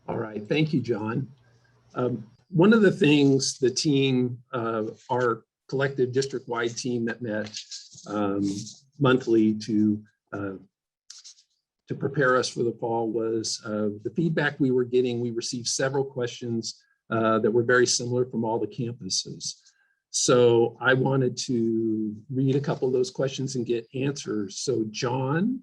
All right, thank you, John. One of the things the team, our collective district-wide team that met monthly to prepare us for the fall was the feedback we were getting. We received several questions that were very similar from all the campuses. So I wanted to read a couple of those questions and get answers. So John,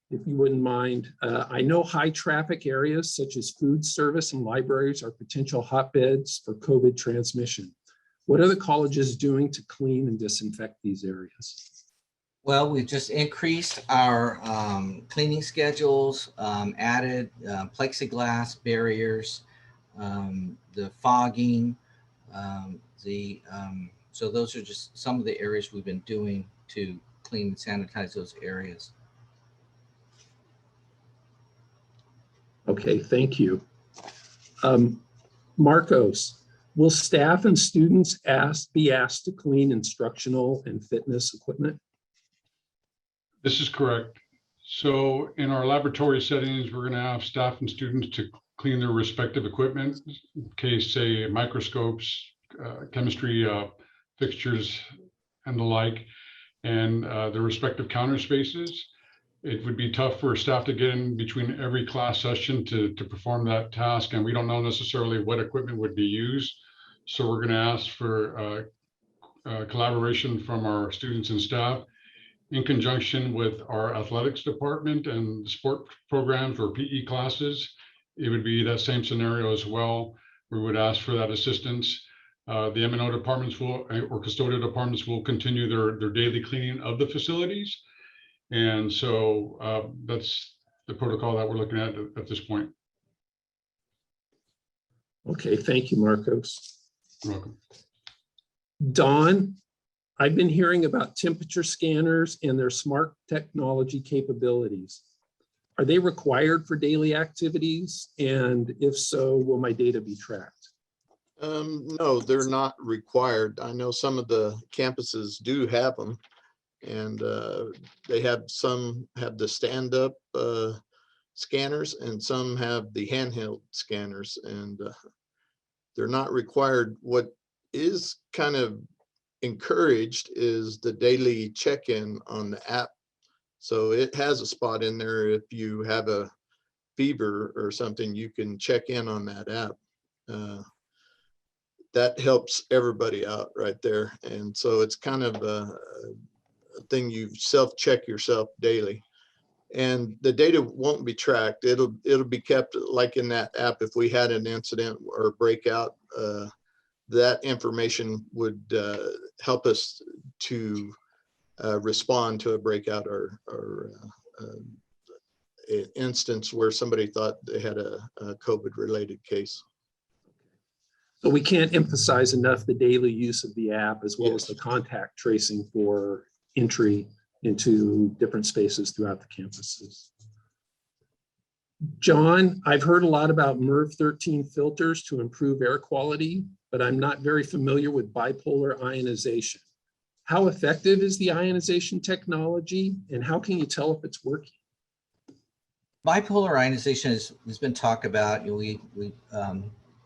if you wouldn't mind, I know high traffic areas such as food service and libraries are potential hotbeds for COVID transmission. What are the colleges doing to clean and disinfect these areas? Well, we've just increased our cleaning schedules, added plexiglass barriers, the fogging, so those are just some of the areas we've been doing to clean and sanitize those areas. Okay, thank you. Marcos, will staff and students be asked to clean instructional and fitness equipment? This is correct. So in our laboratory settings, we're going to have staff and students to clean their respective equipment, in case, say, microscopes, chemistry fixtures, and the like, and their respective counter spaces. It would be tough for staff to get in between every class session to perform that task, and we don't know necessarily what equipment would be used. So we're going to ask for collaboration from our students and staff in conjunction with our athletics department and sport programs or PE classes. It would be that same scenario as well. We would ask for that assistance. The M&O departments or custodial departments will continue their daily cleaning of the facilities. And so that's the protocol that we're looking at this point. Okay, thank you, Marcos. You're welcome. Dawn, I've been hearing about temperature scanners and their smart technology capabilities. Are they required for daily activities? And if so, will my data be tracked? No, they're not required. I know some of the campuses do have them, and they have some have the stand-up scanners and some have the handheld scanners, and they're not required. What is kind of encouraged is the daily check-in on the app. So it has a spot in there. If you have a fever or something, you can check in on that app. That helps everybody out right there. And so it's kind of a thing you self-check yourself daily. And the data won't be tracked. It'll be kept like in that app. If we had an incident or breakout, that information would help us to respond to a breakout or an instance where somebody thought they had a COVID-related case. So we can't emphasize enough the daily use of the app as well Yes. as the contact tracing for entry into different spaces throughout the campuses. John, I've heard a lot about MERV 13 filters to improve air quality, but I'm not very familiar with bipolar ionization. How effective is the ionization technology, and how can you tell if it's working? Bipolar ionization has been talked about. We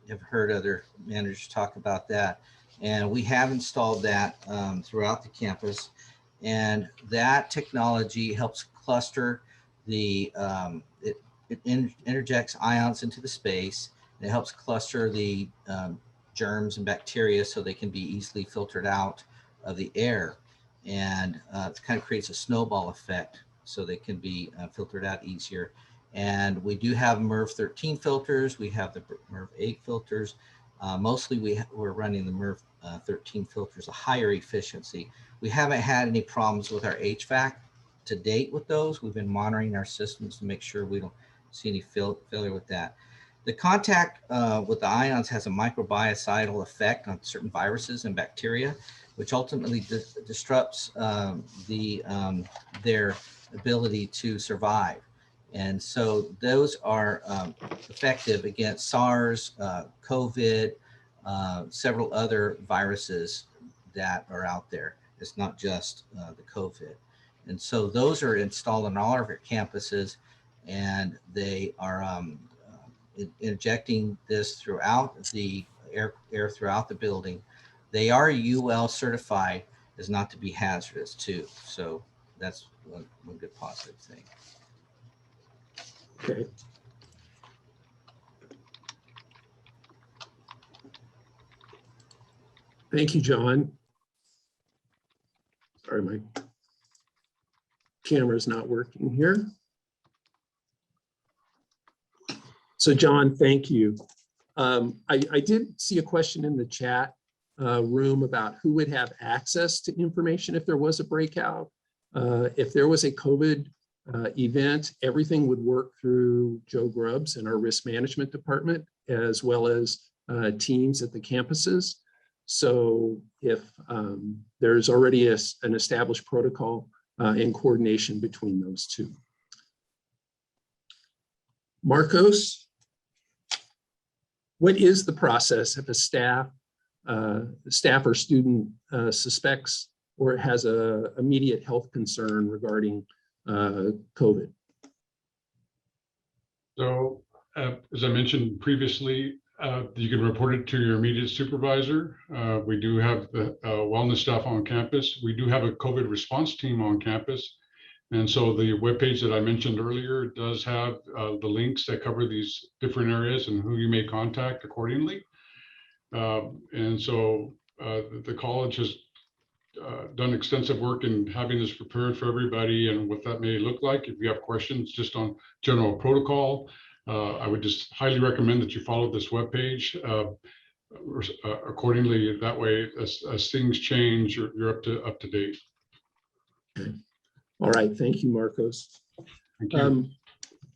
have heard other managers talk about that, and we have installed that throughout the campus. And that technology helps cluster the, it interjects ions into the space. And it helps cluster the germs and bacteria so they can be easily filtered out of the air. And it kind of creates a snowball effect so they can be filtered out easier. And we do have MERV 13 filters. We have the MERV 8 filters. Mostly we're running the MERV 13 filters, a higher efficiency. We haven't had any problems with our HVAC to date with those. We've been monitoring our systems to make sure we don't see any failure with that. The contact with the ions has a microbiocidal effect on certain viruses and bacteria, which ultimately disrupts their ability to survive. And so those are effective against SARS, COVID, several other viruses that are out there. It's not just the COVID. And so those are installed on all of our campuses. and they are injecting this throughout the air throughout the building. They are UL certified as not to be hazardous too. So that's one good positive thing. Okay. Thank you, John. Sorry, my camera's not working here. So John, thank you. I did see a question in the chat room about who would have access to information if there was a breakout. If there was a COVID event, everything would work through Joe Grubbs and our risk management department, as well as teams at the campuses. So if there's already an established protocol in coordination between those two. Marcos, what is the process if a staff or student suspects or has an immediate health concern regarding COVID? So as I mentioned previously, you can report it to your immediate supervisor. We do have the wellness staff on campus. We do have a COVID response team on campus. And so the webpage that I mentioned earlier does have the links that cover these different areas and who you may contact accordingly. And so the college has done extensive work in having this prepared for everybody and what that may look like. If you have questions just on general protocol, I would just highly recommend that you follow this webpage accordingly. That way, as things change, you're up to date. Okay. All right, thank you, Marcos. Thank you.